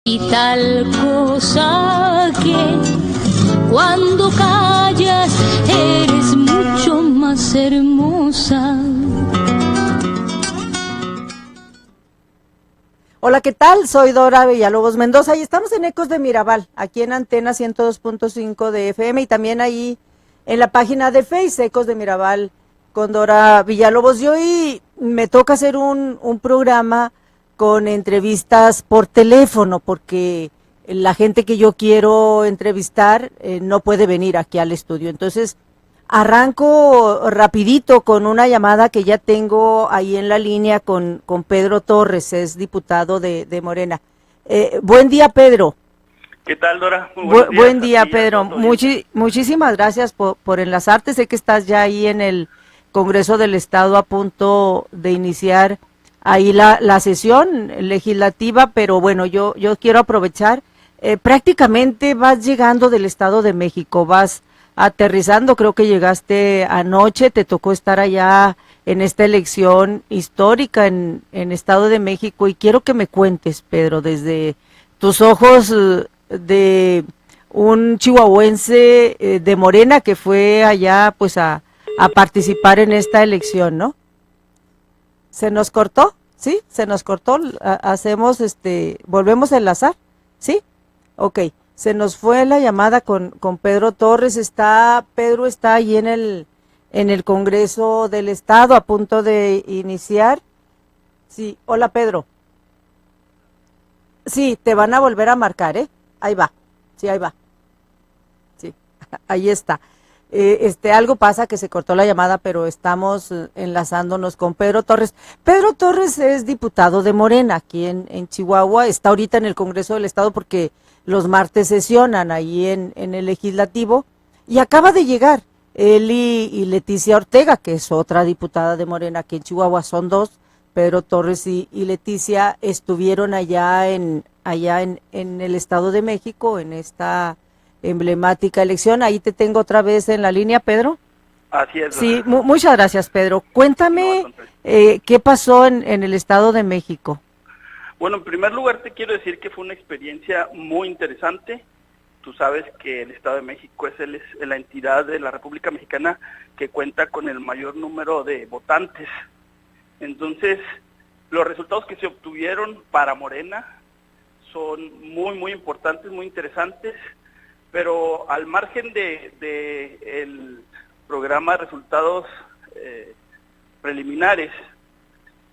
Y tal cosa que cuando callas eres mucho más hermosa. Hola, ¿qué tal? Soy Dora Villalobos Mendoza y estamos en Ecos de Mirabal, aquí en Antena 102.5 de FM y también ahí en la página de Facebook, Ecos de Mirabal con Dora Villalobos. Y hoy me toca hacer un programa con entrevistas por teléfono porque la gente que yo quiero entrevistar no puede venir aquí al estudio. Entonces, arranco rapidito con una llamada que ya tengo ahí en la línea con Pedro Torres, es diputado de Morena. Buen día, Pedro. ¿Qué tal, Dora? Muy buenos días. Buen día, Pedro. Muchísimas gracias por enlazarte. Sé que estás ya ahí en el Congreso del Estado a punto de iniciar ahí la sesión legislativa, pero bueno, yo quiero aprovechar. Prácticamente vas llegando del Estado de México, vas aterrizando, creo que llegaste anoche, te tocó estar allá en esta elección histórica en Estado de México y quiero que me cuentes, Pedro, desde tus ojos de un chihuahuense de Morena que fue allá pues a participar en esta elección, ¿no? ¿Se nos cortó? ¿Sí? ¿Se nos cortó? Hacemos volvemos a enlazar, ¿sí? Ok. Se nos fue la llamada con Pedro Torres. Pedro está ahí en el Congreso del Estado a punto de iniciar. Sí, hola Pedro. Sí, te van a volver a marcar, ¿eh? Ahí va. Sí, ahí va. Sí, ahí está. Algo pasa que se cortó la llamada, pero estamos enlazándonos con Pedro Torres. Pedro Torres es diputado de Morena aquí en Chihuahua, está ahorita en el Congreso del Estado porque los martes sesionan ahí en el Legislativo y acaba de llegar él y Leticia Ortega, que es otra diputada de Morena aquí en Chihuahua, son dos. Pedro Torres y Leticia estuvieron allá en el Estado de México en esta emblemática elección. Ahí te tengo otra vez en la línea, Pedro. Así es. Sí, muchas gracias, Pedro. Cuéntame qué pasó en el Estado de México. Bueno, en primer lugar te quiero decir que fue una experiencia muy interesante. Tú sabes que el Estado de México es la entidad de la República Mexicana que cuenta con el mayor número de votantes. Entonces, los resultados que se obtuvieron para Morena son muy, muy importantes, muy interesantes, pero al margen de el programa de resultados preliminares,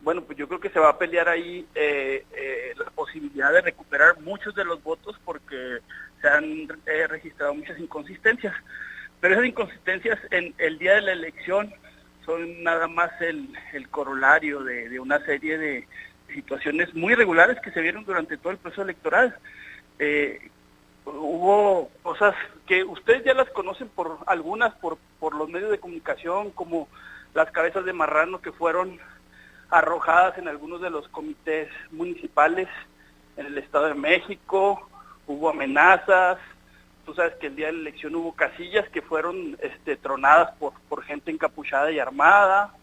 bueno, pues yo creo que se va a pelear ahí la posibilidad de recuperar muchos de los votos porque se han registrado muchas inconsistencias, pero esas inconsistencias en el día de la elección son nada más el corolario de una serie de situaciones muy irregulares que se vieron durante todo el proceso electoral. Hubo cosas que ustedes ya las conocen por los medios de comunicación, como las cabezas de marrano que fueron arrojadas en algunos de los comités municipales en el Estado de México, hubo amenazas. Tú sabes que el día de la elección hubo casillas que fueron tronadas por gente encapuchada y armada.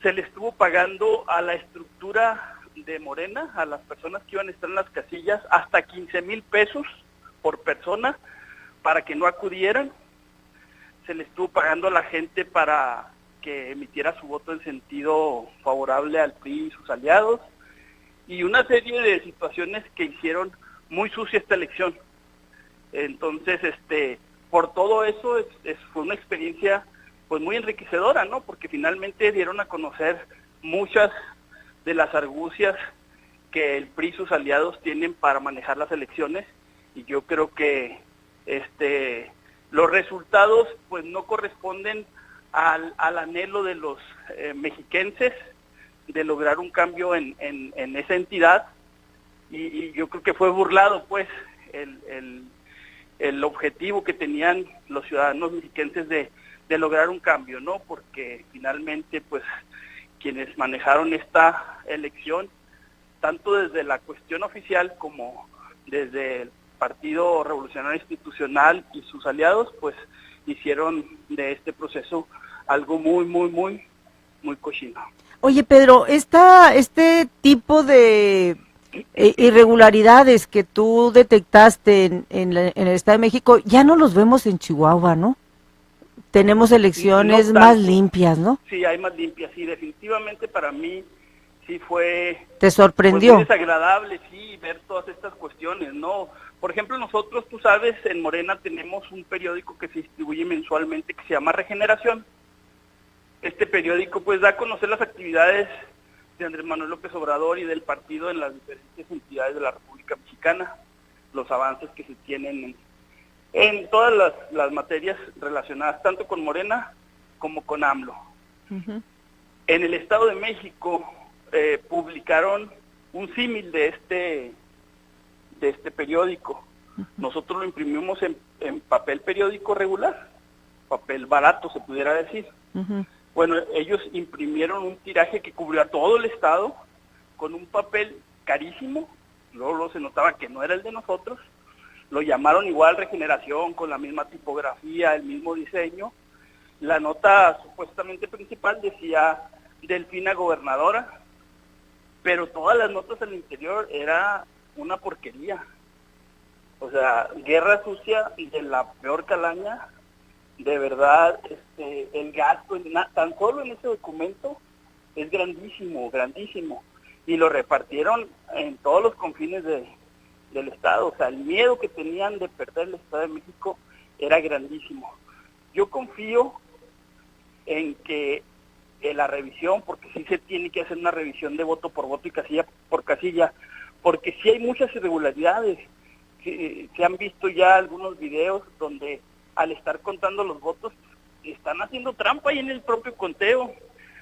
Se le estuvo pagando a la estructura de Morena, a las personas que iban a estar en las casillas, hasta 15,000 pesos por persona para que no acudieran. Se le estuvo pagando a la gente para que emitiera su voto en sentido favorable al PRI y sus aliados. Y una serie de situaciones que hicieron muy sucia esta elección. Entonces, por todo eso fue una experiencia pues muy enriquecedora, ¿no? Porque finalmente dieron a conocer muchas de las argucias que el PRI y sus aliados tienen para manejar las elecciones, y yo creo que los resultados pues no corresponden al anhelo de los mexiquenses de lograr un cambio en esa entidad, y yo creo que fue burlado pues el objetivo que tenían los ciudadanos mexiquenses de lograr un cambio, ¿no? Porque finalmente, pues, quienes manejaron esta elección, tanto desde la cuestión oficial como desde el Partido Revolucionario Institucional y sus aliados, pues, hicieron de este proceso algo muy, muy, muy, muy cochino. Oye, Pedro, este tipo de irregularidades que tú detectaste en el Estado de México, ya no los vemos en Chihuahua, ¿no? Tenemos elecciones No más tanto. limpias, ¿no? Sí, hay más limpias, sí, definitivamente para mí sí fue ¿Te pues, sorprendió? muy desagradable, sí, ver todas estas cuestiones, ¿no? Por ejemplo, nosotros, tú sabes, en Morena tenemos un periódico que se distribuye mensualmente que se llama Regeneración. Este periódico pues da a conocer las actividades de Andrés Manuel López Obrador y del partido en las diferentes entidades de la República Mexicana, los avances que se tienen en todas las materias relacionadas tanto con Morena como con AMLO. Ujú. En el Estado de México publicaron un símil de este periódico. Nosotros lo imprimimos en papel periódico regular, papel barato se pudiera decir. Ujú. Bueno, ellos imprimieron un tiraje que cubría todo el estado con un papel carísimo, luego se notaba que no era el de nosotros, lo llamaron igual Regeneración, con la misma tipografía, el mismo diseño. La nota supuestamente principal decía Delfina Gobernadora, pero todas las notas al interior era una porquería. O sea, guerra sucia y de la peor calaña. De verdad, el gasto, tan solo en ese documento, es grandísimo, grandísimo. Y lo repartieron en todos los confines del Estado. O sea, el miedo que tenían de perder el Estado de México era grandísimo. Yo confío en que la revisión, porque sí se tiene que hacer una revisión de voto por voto y casilla por casilla, porque sí hay muchas irregularidades. Se han visto ya algunos videos donde al estar contando los votos, están haciendo trampa ahí en el propio conteo.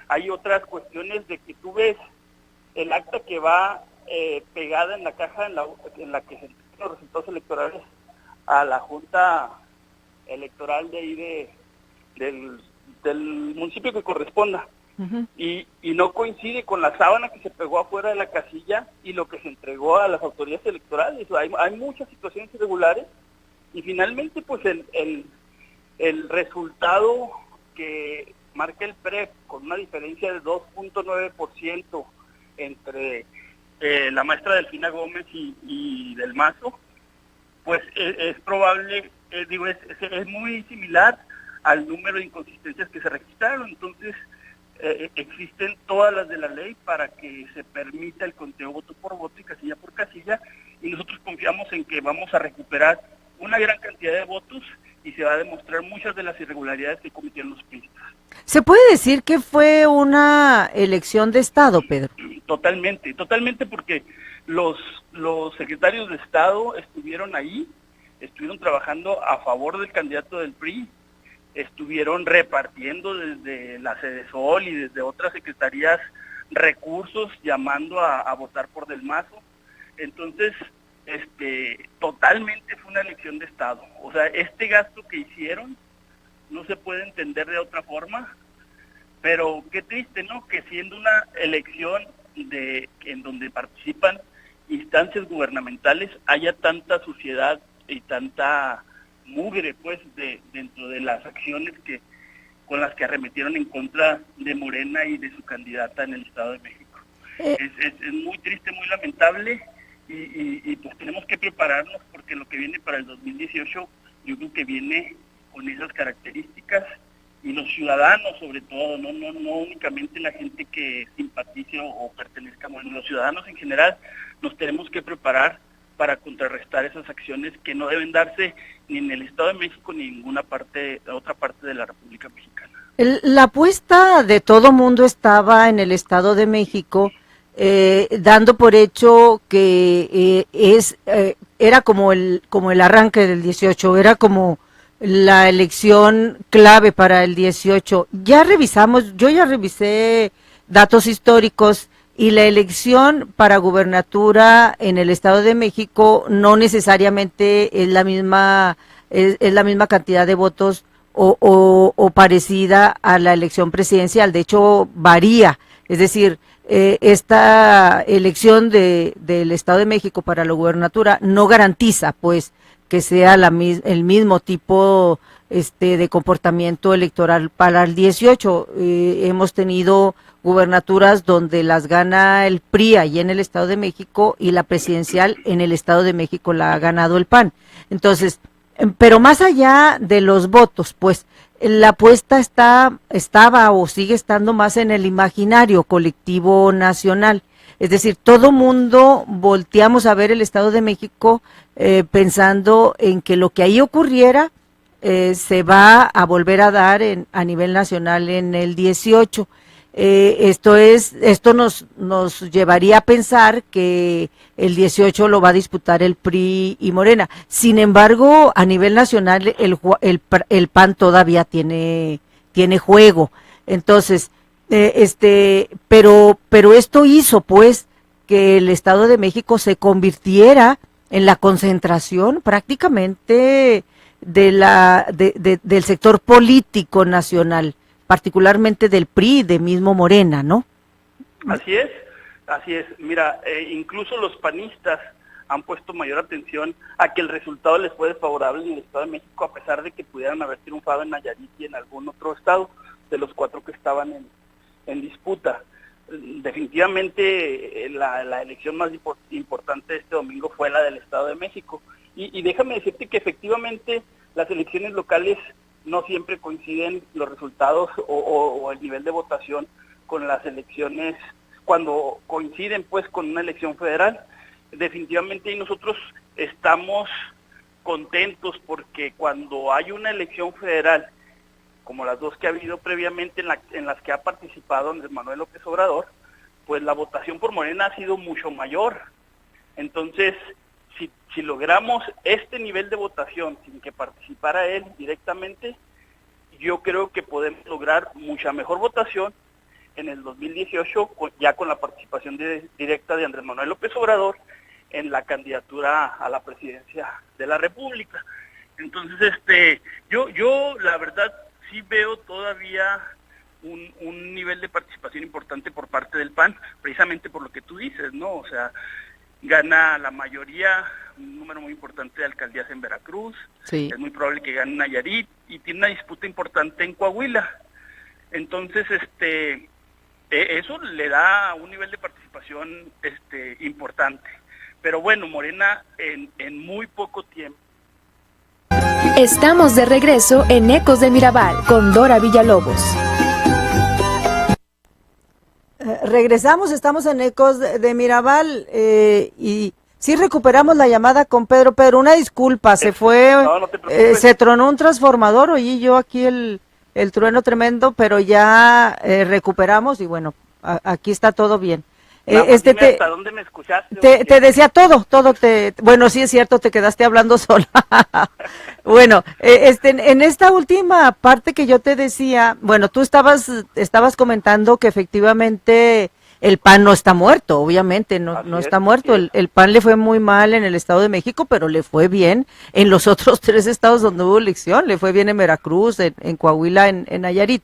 Hay otras cuestiones de que tú ves el acta que va pegada en la caja en la que se entregan los resultados electorales a la Junta Electoral de ahí del municipio que corresponda. Ujú. Y no coincide con la sábana que se pegó afuera de la casilla y lo que se entregó a las autoridades electorales. Hay muchas situaciones irregulares. Y finalmente, pues el resultado que marca el PREP con una diferencia de 2.9% entre la maestra Delfina Gómez y Del Mazo, pues es probable, es muy similar al número de inconsistencias que se registraron. Entonces, existen todas las de la ley para que se permita el conteo voto por voto y casilla por casilla, y nosotros confiamos en que vamos a recuperar una gran cantidad de votos y se va a demostrar muchas de las irregularidades que cometieron los priistas. ¿Se puede decir que fue una elección de Estado, Pedro? Totalmente, totalmente, porque los secretarios de Estado estuvieron ahí, estuvieron trabajando a favor del candidato del PRI, estuvieron repartiendo desde la Sedesol y desde otras secretarías recursos llamando a votar por Del Mazo. Entonces, totalmente fue una elección de Estado. O sea, este gasto que hicieron no se puede entender de otra forma, pero qué triste, ¿no? Que siendo una elección en donde participan instancias gubernamentales haya tanta suciedad y tanta mugre, pues, dentro de las acciones con las que arremetieron en contra de Morena y de su candidata en el Estado de México. Es muy triste, muy lamentable. Y pues tenemos que prepararnos porque lo que viene para el 2018 yo creo que viene con esas características, y los ciudadanos sobre todo, no únicamente la gente que simpatice o pertenezca a Morena, los ciudadanos en general nos tenemos que preparar para contrarrestar esas acciones que no deben darse ni en el Estado de México ni en ninguna otra parte de la República Mexicana. La apuesta de todo mundo estaba en el Estado de México, dando por hecho que era como el arranque del 18, era como la elección clave para el 18. Yo ya revisé datos históricos y la elección para gubernatura en el Estado de México no necesariamente es la misma cantidad de votos o parecida a la elección presidencial. De hecho, varía. Es decir, esta elección del Estado de México para la gubernatura no garantiza, pues, que sea el mismo tipo de comportamiento electoral para el 18. Hemos tenido gubernaturas donde las gana el PRI allí en el Estado de México y la presidencial en el Estado de México la ha ganado el PAN. Entonces, pero más allá de los votos, pues la apuesta estaba o sigue estando más en el imaginario colectivo nacional. Es decir, todo mundo volteamos a ver el Estado de México pensando en que lo que ahí ocurriera se va a volver a dar a nivel nacional en el 18. Esto nos llevaría a pensar que el 18 lo va a disputar el PRI y Morena. Sin embargo, a nivel nacional el PAN todavía tiene juego. Entonces, pero esto hizo pues que el Estado de México se convirtiera en la concentración prácticamente del sector político nacional, particularmente del PRI, de mismo Morena, ¿no? Así es. Mira, incluso los panistas han puesto mayor atención a que el resultado les fue desfavorable en el Estado de México, a pesar de que pudieran haber triunfado en Nayarit y en algún otro estado de los 4 que estaban en disputa. Definitivamente la elección más importante de este domingo fue la del Estado de México. Y déjame decirte que efectivamente las elecciones locales no siempre coinciden los resultados o el nivel de votación con las elecciones, cuando coinciden pues con una elección federal. Definitivamente nosotros estamos contentos porque cuando hay una elección federal, como las 2 que ha habido previamente en las que ha participado Andrés Manuel López Obrador, pues la votación por Morena ha sido mucho mayor. Entonces, si logramos este nivel de votación sin que participara él directamente, yo creo que podemos lograr mucha mejor votación en el 2018, ya con la participación directa de Andrés Manuel López Obrador en la candidatura a la presidencia de la República. Entonces, yo la verdad sí veo todavía un nivel de participación importante por parte del PAN, precisamente por lo que tú dices, ¿no? O sea, gana la mayoría, un número muy importante de alcaldías en Veracruz, sí. Es muy probable que gane Nayarit y tiene una disputa importante en Coahuila. Entonces, eso le da un nivel de participación importante. Pero bueno, Morena en muy poco tiempo. Estamos de regreso en Ecos de Mirabal con Dora Villalobos. Regresamos, estamos en Ecos de Mirabal y sí recuperamos la llamada con Pedro. Pedro, una disculpa, se fue, no te preocupes. Se tronó un transformador, oí yo aquí el trueno tremendo, pero ya recuperamos y bueno, aquí está todo bien. ¿Hasta dónde me escuchaste? Te decía todo, bueno, sí es cierto, te quedaste hablando sola. Bueno, en esta última parte que yo te decía, bueno, tú estabas comentando que efectivamente el PAN no está muerto, obviamente, no está muerto. El PAN le fue muy mal en el Estado de México, pero le fue bien en los otros 3 estados donde hubo elección, le fue bien en Veracruz, en Coahuila, en Nayarit.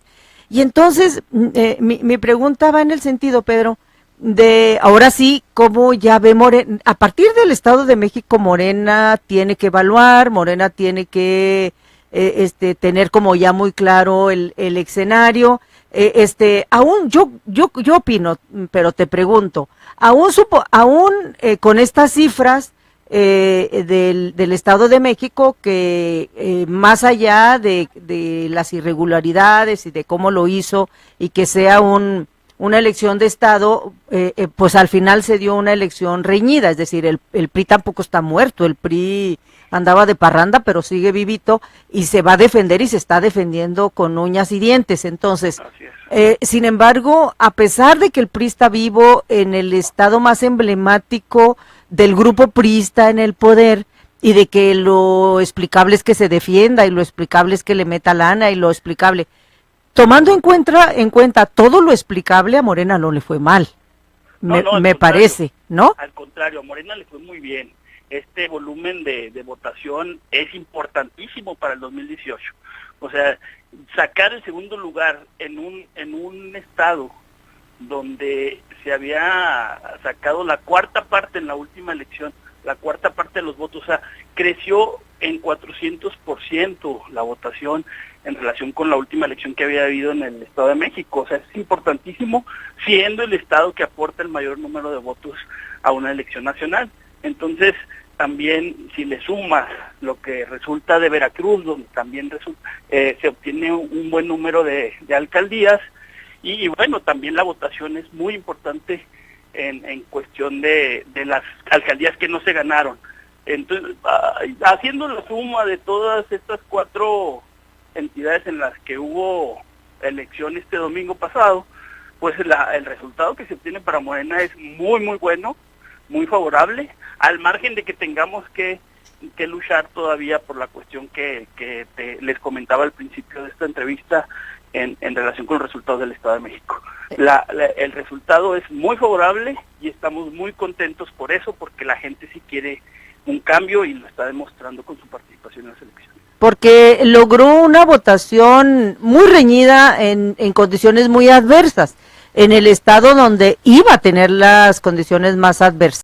Y entonces, mi pregunta va en el sentido, Pedro, de ahora sí, cómo ya ve Morena, a partir del Estado de México, Morena tiene que evaluar, Morena tiene que tener como ya muy claro el escenario. Aún yo opino, pero te pregunto, aún con estas cifras del Estado de México, que más allá de las irregularidades y de cómo lo hizo y que sea una elección de Estado, pues al final se dio una elección reñida, es decir, el PRI tampoco está muerto, el PRI andaba de parranda, pero sigue vivito y se va a defender y se está defendiendo con uñas y dientes. Entonces, sin embargo, a pesar de que el PRI está vivo en el estado más emblemático del grupo priista en el poder, y de que lo explicable es que se defienda y lo explicable es que le meta lana y lo explicable, tomando en cuenta todo lo explicable, a Morena no le fue mal, me parece, ¿no? Al contrario, a Morena le fue muy bien. Este volumen de votación es importantísimo para el 2018. O sea, sacar el segundo lugar en un estado donde se había sacado la 4ª parte en la última elección, la 4ª parte de los votos, o sea, creció en 400% la votación en relación con la última elección que había habido en el Estado de México. O sea, es importantísimo, siendo el Estado que aporta el mayor número de votos a una elección nacional. Entonces, también si le sumas lo que resulta de Veracruz, donde también se obtiene un buen número de alcaldías, y bueno, también la votación es muy importante en cuestión de las alcaldías que no se ganaron. Entonces, haciendo la suma de todas estas 4 entidades en las que hubo elección este domingo pasado, pues el resultado que se obtiene para Morena es muy bueno, muy favorable, al margen de que tengamos que luchar todavía por la cuestión que les comentaba al principio de esta entrevista en relación con los resultados del Estado de México. El resultado es muy favorable y estamos muy contentos por eso, porque la gente sí quiere un cambio y lo está demostrando con su participación en las elecciones. Porque logró una votación muy reñida en condiciones muy adversas, en el estado donde iba a tener las condiciones más adversas.